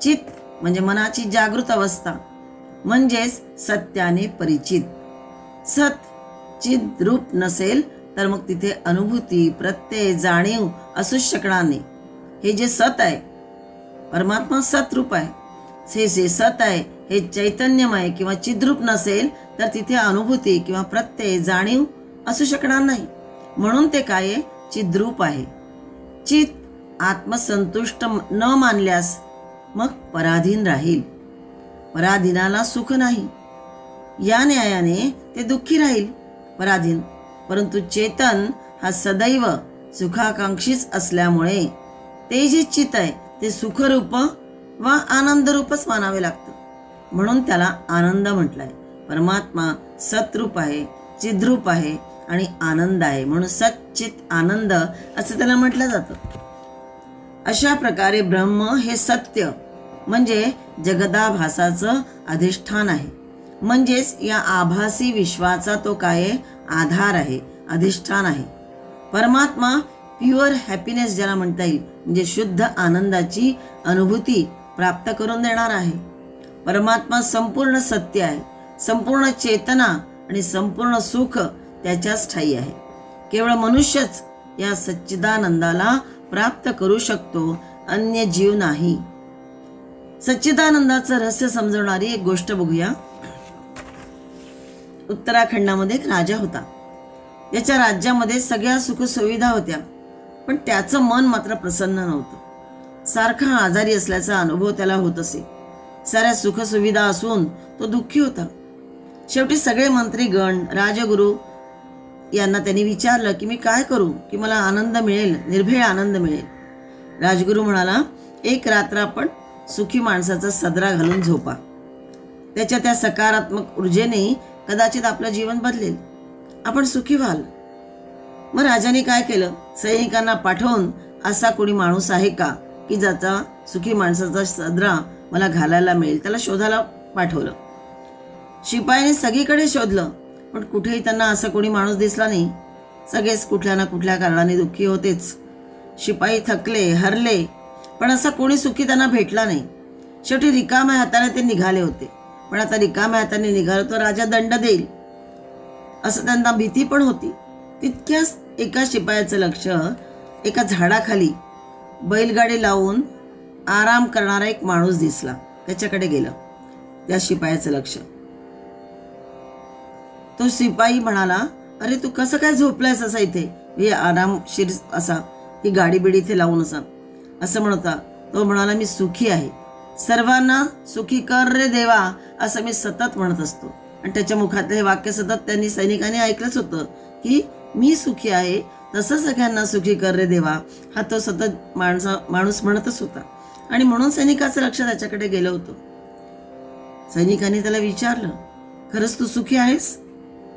Speaker 1: चित म्हणजे मनाची जागृत अवस्था, म्हणजेच सत्याने परिचित. सत चित रूप नसेल तर मग तिथे अनुभूती, प्रत्यय, जाणीव असूच शकणार नाही. हे जे सत आहे, परमात्मा सतरूप आहे. हे जे सत आहे हे चैतन्यमय किंवा चिद्रूप नसेल तर तिथे अनुभूती किंवा प्रत्यय, जाणीव असू शकणार नाही. म्हणून ते काय आहे? चिद्रूप आहे. चित आत्मसंतुष्ट न मानल्यास मग पराधीन राहील. पराधीनाला सुख नाही. या न्यायाने ते दुःखी राहील, पराधीन. परंतु चेतन हा सदैव सुखाकांक्षीच असल्यामुळे ते जे चित आहे ते सुखरूप वा आनंदरूपच मानावे लागतं. म्हणून त्याला आनंद म्हटलंय. परमात्मा सतरूप आहे, चिद्रूप आहे आणि आनंद आहे, म्हणून सच्चित आनंद असं त्याला म्हटलं जातं. अशा प्रकारे ब्रह्म हे सत्य म्हणजे जगदाभासाचं अधिष्ठान आहे. म्हणजेच या आभासी विश्वाचा तो काय आधार आहे, अधिष्ठान आहे. परमात्मा प्युअर हॅपीनेस ज्याला म्हणता येईल, म्हणजे शुद्ध आनंदाची अनुभूती प्राप्त करून देणार आहे. परमात्मा संपूर्ण सत्य आहे. संपूर्ण चेतना आणि संपूर्ण सुख त्याच्याच ठायी आहे. केवळ मनुष्यच या सच्चिदानंदाला प्राप्त करू शकतो, अन्य जीव नाही. सच्चिदानंदाचं रहस्य समजवणारी एक गोष्ट बघूया. उत्तराखंडामध्ये एक राजा होता. याच्या राज्यामध्ये सगळ्या सुखसुविधा होत्या, पण त्याचं मन मात्र प्रसन्न नव्हतं. सारखा आजारी असल्याचा अनुभव त्याला होत असे. साऱ्या सुखसुविधा असून तो दुःखी होता. शेवटी सगळे मंत्रीगण, राजगुरू यांना त्यांनी विचारलं की मी काय करू की मला आनंद मिळेल, निर्भेळ आनंद मिळेल. राजगुरू म्हणाला, एक रात्र आपण सुखी माणसाचा सदरा घालून झोपा. त्याच्या त्या सकारात्मक ऊर्जेने कदाचित आपलं जीवन बदलेल, आपण सुखी व्हाल. मग राजाने काय केलं? सैनिकांना पाठवून असा कोणी माणूस आहे का की ज्याचा सुखी माणसाचा सदरा मला घालायला मिळेल, त्याला शोधायला पाठवलं. शिपायाने सगळीकडे शोधलं, पण कुठेही त्यांना असं कोणी माणूस दिसला नाही. सगळेच कुठल्या ना कुठल्या कारणाने दुःखी होतेच. शिपाई थकले, हरले, पण असा कोणी सुखी त्यांना भेटला नाही. शेवटी रिकाम्या हाताने ते निघाले होते. पण आता रिकाम्या हाताने निघालो तर राजा दंड देईल असं त्यांना भीती पण होती. तितक्याच एका शिपायाचं लक्ष एका झाडाखाली बैलगाडी लावून आराम करणारा एक माणूस दिसला. त्याच्याकडे गेलं. त्या शिपायाचं लक्ष. तो शिपाई म्हणाला, अरे तू कसं काय झोपलायस असा इथे, हे आरामशीर असा, ही गाडी बिडी इथे लावून असा असं म्हणता. तो म्हणाला, मी सुखी आहे, सर्वांना सुखी कर रे देवा असं मी सतत म्हणत असतो. आणि त्याच्या मुखातले हे वाक्य सतत त्यांनी सैनिकांनी ऐकलंच होतं की मी सुखी आहे तसं सगळ्यांना सुखी कर रे देवा, हा तो सतत माणूस म्हणतच होता. आणि म्हणून सैनिकाचं लक्ष त्याच्याकडे गेलं होतं. सैनिकांनी त्याला विचारलं, खरंच तू सुखी आहेस?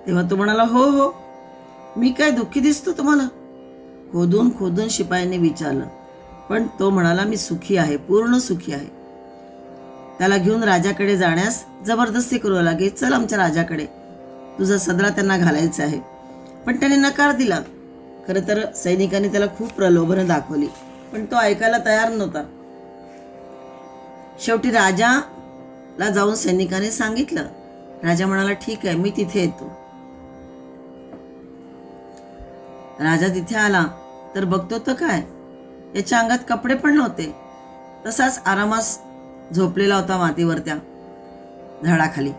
Speaker 1: तेव्हा तो म्हणाला, हो हो, मी काय दुःखी दिसतो तुम्हाला? खोदून खोदून शिपायांनी विचारलं, पण तो म्हणाला, मी सुखी आहे, पूर्ण सुखी आहे. त्याला घेऊन राजाकडे जाण्यास जबरदस्ती करू लागले. चल आमच्या राजाकडे, तुझा सदरा त्यांना घालायचा आहे. पण त्याने नकार दिला. खरं तर सैनिकांनी त्याला खूप प्रलोभनं दाखवली, पण तो ऐकायला तयार नव्हता. शेवटी राजाला जाऊन सैनिकाने सांगितलं. राजा म्हणाला, ठीक आहे, मी तिथे येतो. राजा तिथे आला तर बघतो तर काय, याच्या अंगात कपडे पण नव्हते. तसाच आरामास झोपलेला होता मातीवर त्या झाडाखाली.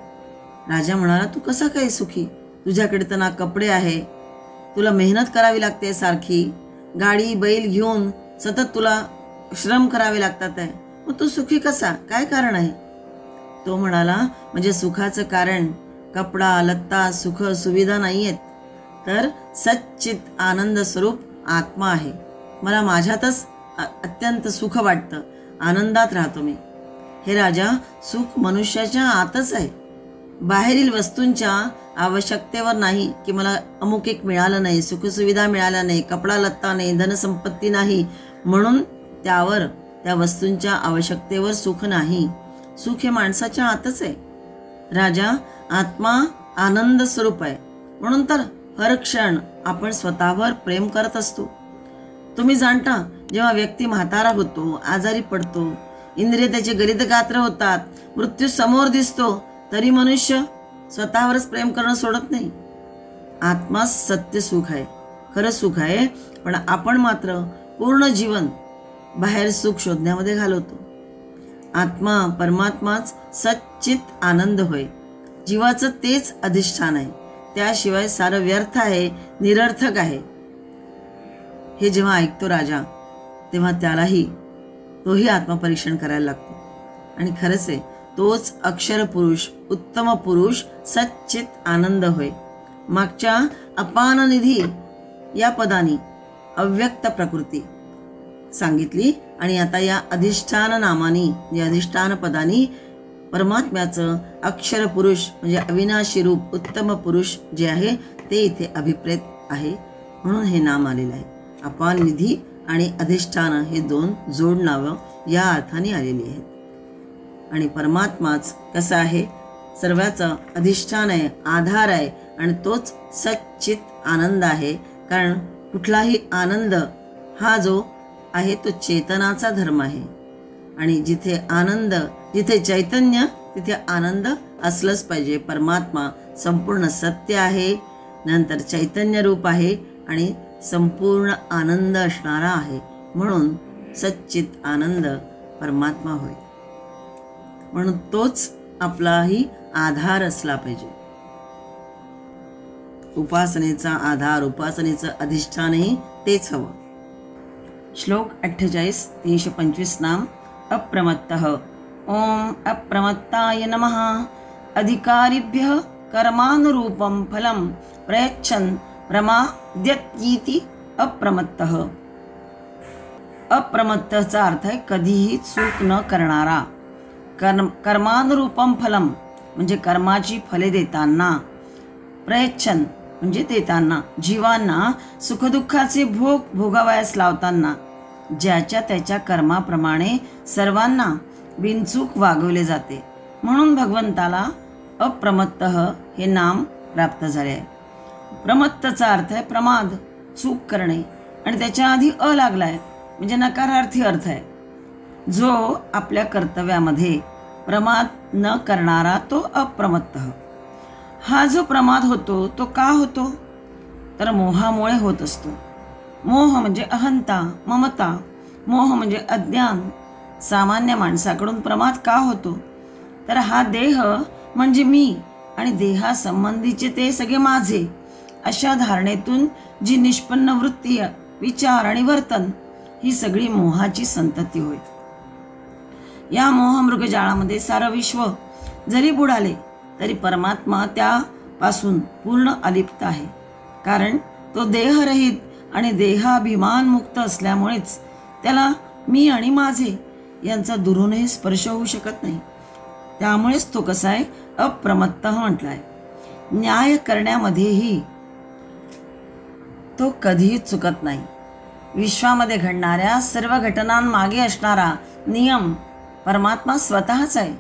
Speaker 1: राजा म्हणाला, तू कसा काय सुखी? तुझ्याकडे तर ना कपडे आहे, तुला मेहनत करावी लागते, सारखी गाडी बैल घेऊन सतत तुला श्रम करावे लागतात आहे, मग तू सुखी कसा? काय कारण आहे? तो म्हणाला, म्हणजे सुखाचं कारण कपडा लत्ता सुख सुविधा नाही आहेत, तर सच्चित आनंद स्वरूप आत्मा आहे. मला माझ्यातच अत्यंत सुख वाटतं, आनंदात राहतो मी. हे राजा, सुख मनुष्याच्या आतच आहे, बाहेरील वस्तूंच्या आवश्यकतेवर नाही की मला अमुक एक मिळालं नाही, सुखसुविधा मिळाल्या नाही, कपडा लत्ता नाही, धनसंपत्ती नाही म्हणून त्यावर त्या वस्तूंच्या आवश्यकतेवर सुख नाही. सुख हे माणसाच्या आतच आहे. राजा, आत्मा आनंद स्वरूप आहे. म्हणून तर हर क्षण आपण स्वतःवर प्रेम करत असतो. तुम्ही जाणता, जेव्हा व्यक्ती म्हातारा होतो, आजारी पडतो, इंद्रिय त्याचे गलित गात्र होतात, मृत्यू समोर दिसतो, तरी मनुष्य स्वतःवरच प्रेम करणं सोडत नाही. आत्मा सत्य सुख आहे, खरं सुख आहे. पण आपण मात्र पूर्ण जीवन बाहेर सुख शोधण्यामध्ये घालवतो. आत्मा परमात्माच सच्चित आनंद होय. जीवाचं तेच अधिष्ठान आहे. त्याशिवाय सारं व्यर्थ आहे, निरर्थक आहे. हे जेव्हा ऐकतो राजा, तेव्हा तोही आत्मपरीक्षण करायला लागतो. आणि खरंच आहे, तोच अक्षर पुरुष, उत्तम पुरुष, सच्चित आनंद होय. मागच्या अपान निधी या पदानी अव्यक्त प्रकृती सांगितली आणि आता या अधिष्ठान नामानी, या अधिष्ठान पदानी परमात्म्याचं अक्षर पुरुष म्हणजे अविनाशी रूप उत्तम पुरुष जे आहे ते इथे अभिप्रेत आहे. म्हणून हे नाम आलेलं आहे. अपान निधी आणि अधिष्ठान हे दोन जोड नावं या अर्थाने आलेली आहेत. आणि परमात्माच कसं आहे, सर्वाचं अधिष्ठान आहे, आधार आहे आणि तोच सच्चित आनंद आहे. कारण कुठलाही आनंद हा जो आहे तो चेतनाचा धर्म आहे. आणि जिथे आनंद, जिथे चैतन्य, तिथे आनंद असलंच पाहिजे. परमात्मा संपूर्ण सत्य आहे, नंतर चैतन्य रूप आहे आणि संपूर्ण आनंद असणारा आहे. म्हणून सच्चित आनंद परमात्मा होय. म्हणून तोच आपलाही आधार असला पाहिजे. उपासनेचा आधार, उपासनेचं अधिष्ठानही तेच हवं. श्लोक 48, 325 नाम. अप्रमत्तः. ओम अप्रमत्ताय नमः. अधिकारिभ्यः कर्मानुरूपं फलं प्रयच्छन् प्रमाद्यतीति अप्रमत्तः. अप्रमत्तचा अर्थ आहे कधीही चूक न करणारा. कर्मानुरूपम फलम म्हणजे कर्माची फले देताना, प्रयच्छन म्हणजे देताना, जीवांना सुखदुःखाचे भोग भोगावयास लावताना ज्याच्या त्याच्या कर्माप्रमाणे सर्वांना बिनचूक वागवले जाते. म्हणून भगवंताला अप्रमत्तः हे नाम प्राप्त झाले आहे. प्रमत्तचा अर्थ आहे प्रमाद, चूक करणे, आणि त्याच्या आधी अ लागलाय म्हणजे नकारार्थी अर्थ आहे. जो आपल्या कर्तव्यामध्ये प्रमाद न करणारा तो अप्रमत्तः. हा जो प्रमाद होतो तो का होतो, तर मोहामुळे होत असतो. मोह म्हणजे अहंता, ममता. मोह म्हणजे अज्ञान. सामान्य माणसाकडून प्रमाद का होतो, तर हा देह म्हणजे मी आणि देहासंबंधीचे ते सगळे माझे, अशा धारणेतून जी निष्पन्न वृत्ती, विचार आणि वर्तन ही सगळी मोहाची संतती होय. या मोहमृगजाळामध्ये सारं विश्व जरी बुडाले तरी परमात्मा त्यापासून पूर्ण अलिप्त आहे. कारण तो देहरहित आणि देहाभिमान मुक्त असल्यामुळेच त्याला मी आणि माझे यांचा दुरूनही स्पर्श होऊ शकत नाही. त्यामुळेच तो कसा आहे, अप्रमत्तः म्हटलाय. न्याय करण्यामध्येही तो कधीही चुकत नाही. विश्वामध्ये घडणाऱ्या सर्व घटनांमागे असणारा नियम परमात्मा स्वतःच आहे.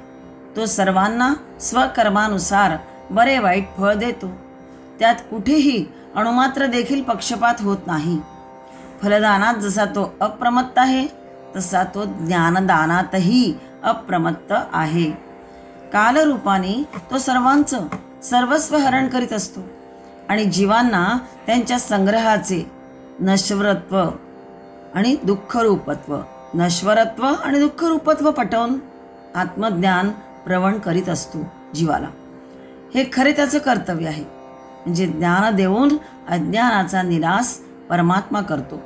Speaker 1: तो सर्वांना स्वकर्मानुसार बरे वाईट फळ देतो. त्यात कुठेही अणुमात्र देखील पक्षपात होत नाही. फलदानात जसा तो अप्रमत्त आहे तसा तो ज्ञानदानातही अप्रमत्त आहे. कालरूपाने तो सर्वांचं सर्वस्व हरण करीत असतो आणि जीवांना त्यांच्या संग्रहाचे नश्वरत्व आणि दुःखरूपत्व, नश्वरत्व आणि दुःखरूपत्व पटवून आत्मज्ञान प्रवण करीत असतो जीवाला. हे खरे त्याचं कर्तव्य आहे. म्हणजे ज्ञान देऊन अज्ञानाचा निराश परमात्मा करतो.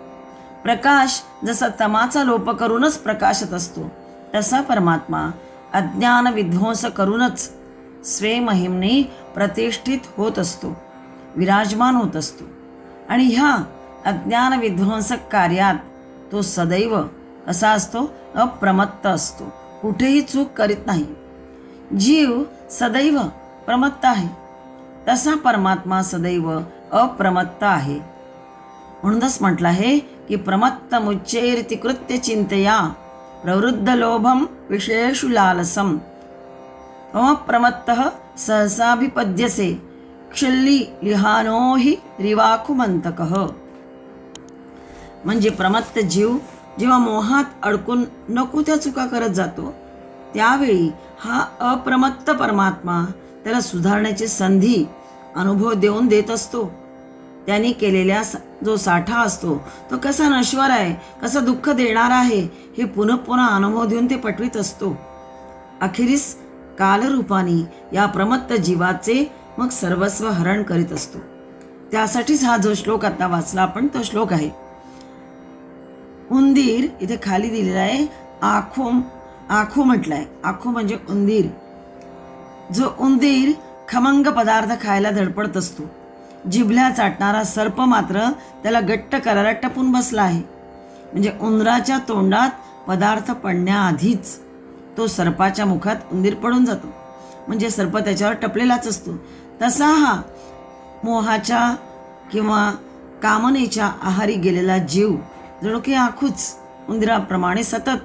Speaker 1: प्रकाश जसा तमाचा लोप करूनच प्रकाशत असतो तसा परमात्मा अज्ञान विध्वंस करूनच स्वे-महिमने प्रतिष्ठित होत असतो, विराजमान होत असतो. आणि ह्या अज्ञान विध्वंसक कार्यात तो सदैव असा असतो, अप्रमत्त असतो, कुठेही चूक करीत नाही. जीव सदैव प्रमत्त आहे तसा परमात्मा सदैव अप्रमत्त आहे. म्हणूनच म्हटलं आहे की प्रमत्त मुच्चैरिति कृत्य चिंतया प्रवृद्ध लोभम विषयेषु लालसम अप्रमत्तः सहसाभिपद्यसे क्षुल्ली लिहानो हि रिवाकुमंतकः. म्हणजे प्रमत्त जीव जेव्हा मोहात अडकून नको त्या चुका करत जातो, त्यावेळी हा अप्रमत्त परमात्मा त्याला सुधारण्याची संधी अनुभव देऊन देत असतो. त्यांनी केलेल्या जो साठा असतो तो कसा नश्वर आहे, कसा दुःख देणारा आहे, हे पुन्हा पुन्हा अनुभव देऊन ते पटवीत असतो. अखेरीस कालरूपाने या प्रमत्त जीवाचे मग सर्वस्व हरण करीत असतो. त्यासाठीच हा जो श्लोक आता वाचला आपण तो श्लोक आहे. उंदीर इथे खाली दिलेला आहे. आखू म्हटलंय. आखू म्हणजे उंदीर. जो उंदीर खमंग पदार्थ खायला धडपडत असतो, जिभल्या चाटणारा सर्प मात्र त्याला गट्ट करायला टपून बसला आहे. म्हणजे उंदराच्या तोंडात पदार्थ पडण्याआधीच तो सर्पाच्या मुखात उंदीर पडून जातो. म्हणजे सर्प त्याच्यावर टपलेलाच असतो. तसा हा मोहाच्या किंवा कामनेच्या आहारी गेलेला जीव जणू की आखूच उंदराप्रमाणे सतत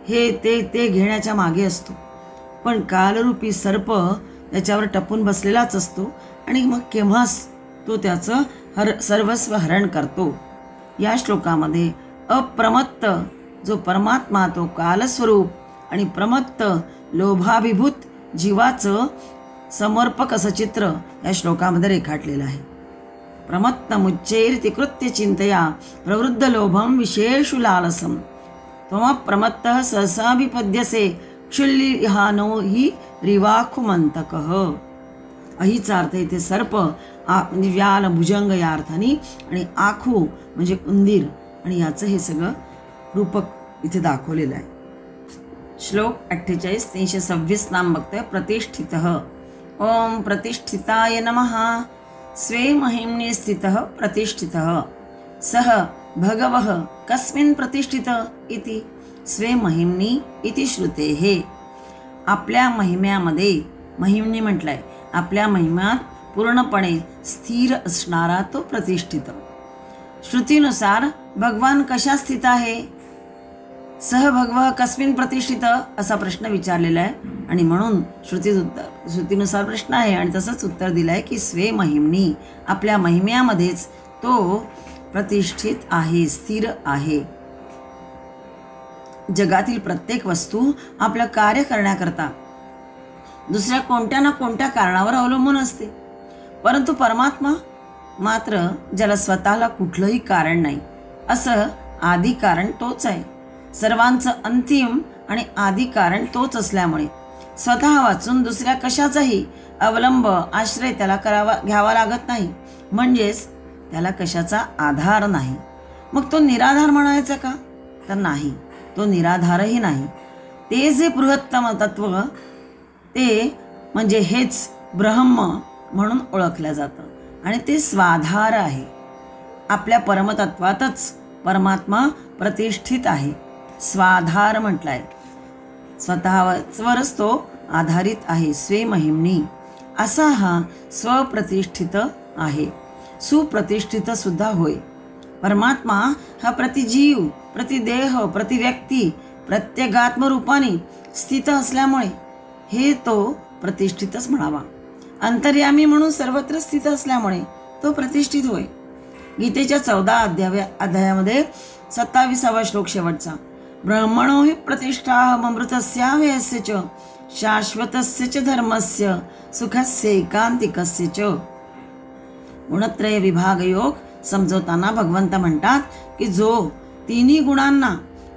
Speaker 1: हे ते घेण्याच्या मागे असतो. पण कालरूपी सर्प त्याच्यावर टपून बसलेलाच असतो आणि मग केव्हाच तो त्याचं सर्वस्व हरण करतो. या श्लोकामध्ये अप्रमत्त जो परमात्मा तो कालस्वरूप आणि प्रमत्त लोभाभिभूत जीवाचं समर्पक असं चित्र या श्लोकामध्ये रेखाटलेलं आहे. प्रमत्त मुच्चैरिति कृत्य चिंतया प्रवृद्ध लोभम विशेषु लालसम त्वम प्रमत्तः सहसा विपद्यसे क्षुल्लिहानो हि रिवाकुमंतकः. अहीचा अर्थ इथे सर्प म्हणजे व्याल भुजंग या अर्थाने आणि आखू म्हणजे उंदीर आणि याचं हे सगळं रूपक इथे दाखवलेलं आहे. श्लोक 48 326 नाम बघतोय. प्रतिष्ठितः. ओम प्रतिष्ठिताय नमः. स्वे महिम्नि स्थितः प्रतिष्ठितः. सः भगवः कस्मिन् प्रतिष्ठित इति स्वे महिम्नि इति श्रुतेः. आपल्या महिम्यामध्ये, महिम्नि म्हटलंय, आपल्या महिम्यात पूर्णपणे स्थिर असणारा तो प्रतिष्ठित. श्रुतीनुसार भगवान कशा स्थित आहे? सह भगवः कस्मिन् प्रतिष्ठित असा प्रश्न विचारलेला आहे आणि म्हणून श्रुतीनुसार प्रश्न आहे आणि तसंच उत्तर दिलं आहे की स्वे महिम्नि, आपल्या महिम्यामध्येच तो प्रतिष्ठित आहे, स्थिर आहे. जगातील प्रत्येक वस्तू आपलं कार्य करण्याकरता दुसऱ्या कोणत्या ना कोणत्या कारणावर अवलंबून असते, परंतु परमात्मा मात्र ज्याला स्वतःला कुठलंही कारण नाही असं आदी कारण तोच आहे. सर्वांचं अंतिम आणि आदी कारण तोच असल्यामुळे स्वतः वाचून दुसऱ्या कशाचाही अवलंब आश्रय त्याला घ्यावा लागत नाही. म्हणजेच त्याला कशाचा आधार नाही. मग तो निराधार म्हणायचा का? तर नाही, तो निराधारही नाही. ते जे बृहत्तम तत्व ते म्हणजे हेच ब्रह्म म्हणून ओळखलं जातं आणि ते स्वाधार आहे. आपल्या परमतत्वातच परमात्मा प्रतिष्ठित आहे. स्वाधार म्हटलाय. स्वतःवरच तो आधारित आहे. स्वे महिम्नि असा हा स्वप्रतिष्ठित आहे. सुप्रतिष्ठित सुद्धा होय. परमात्मा हा प्रतिजीव, प्रतिदेह, प्रतिव्यक्ती, प्रत्येगात्म रूपाने स्थित असल्यामुळे हे तो प्रतिष्ठितच म्हणावा. अंतर्यामी म्हणून सर्वत्र स्थित असल्यामुळे तो प्रतिष्ठित होय. गीतेच्या 14 अध्यायामध्ये 27वा श्लोक शेवटचा. ब्रह्मणो हि प्रतिष्ठामृतस्याव्ययस्य च शाश्वतस्य च धर्मस्य सुखस्य एकांतिकस्य च. गुणत्रय विभाग योग समजवताना भगवंत म्हणतात की जो तिन्ही गुणांना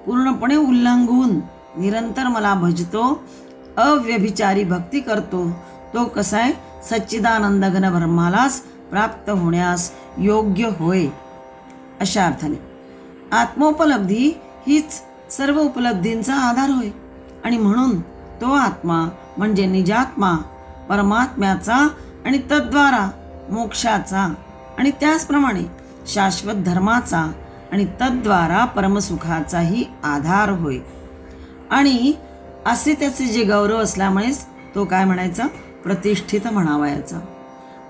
Speaker 1: पूर्णपणे उल्लंघून निरंतर मला भजतो, अव्यभिचारी भक्ती करतो, तो कसा आहे? सच्चिदानंद घन ब्रह्मालाच प्राप्त होण्यास योग्य होय. अशा अर्थाने आत्मोपलब्धी हीच सर्व उपलब्धींचा आधार होय आणि म्हणून तो आत्मा म्हणजे निजात्मा परमात्म्याचा आणि तद्वारा मोक्षाचा आणि त्याचप्रमाणे शाश्वत धर्माचा आणि तद्वारा परमसुखाचाही आधार होय. आणि असे त्याचे जे गौरव असल्यामुळेच तो काय म्हणायचा? प्रतिष्ठित म्हणावयाचा.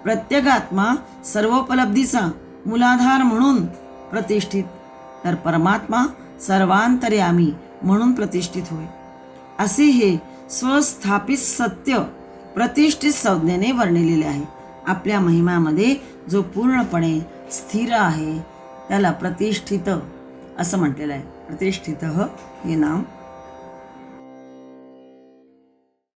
Speaker 1: प्रत्येगात्मा सर्वोपलब्धीचा मूलाधार म्हणून प्रतिष्ठित, तर परमात्मा सर्वांतर्यामी म्हणून प्रतिष्ठित होय. असे हे स्वस्थापित सत्य प्रतिष्ठित संज्ञेने वर्णिलेले आहे. आपल्या महिम्यामध्ये जो पूर्णपणे स्थिर आहे त्याला प्रतिष्ठित असं म्हटलेलं आहे. प्रतिष्ठित हे नाम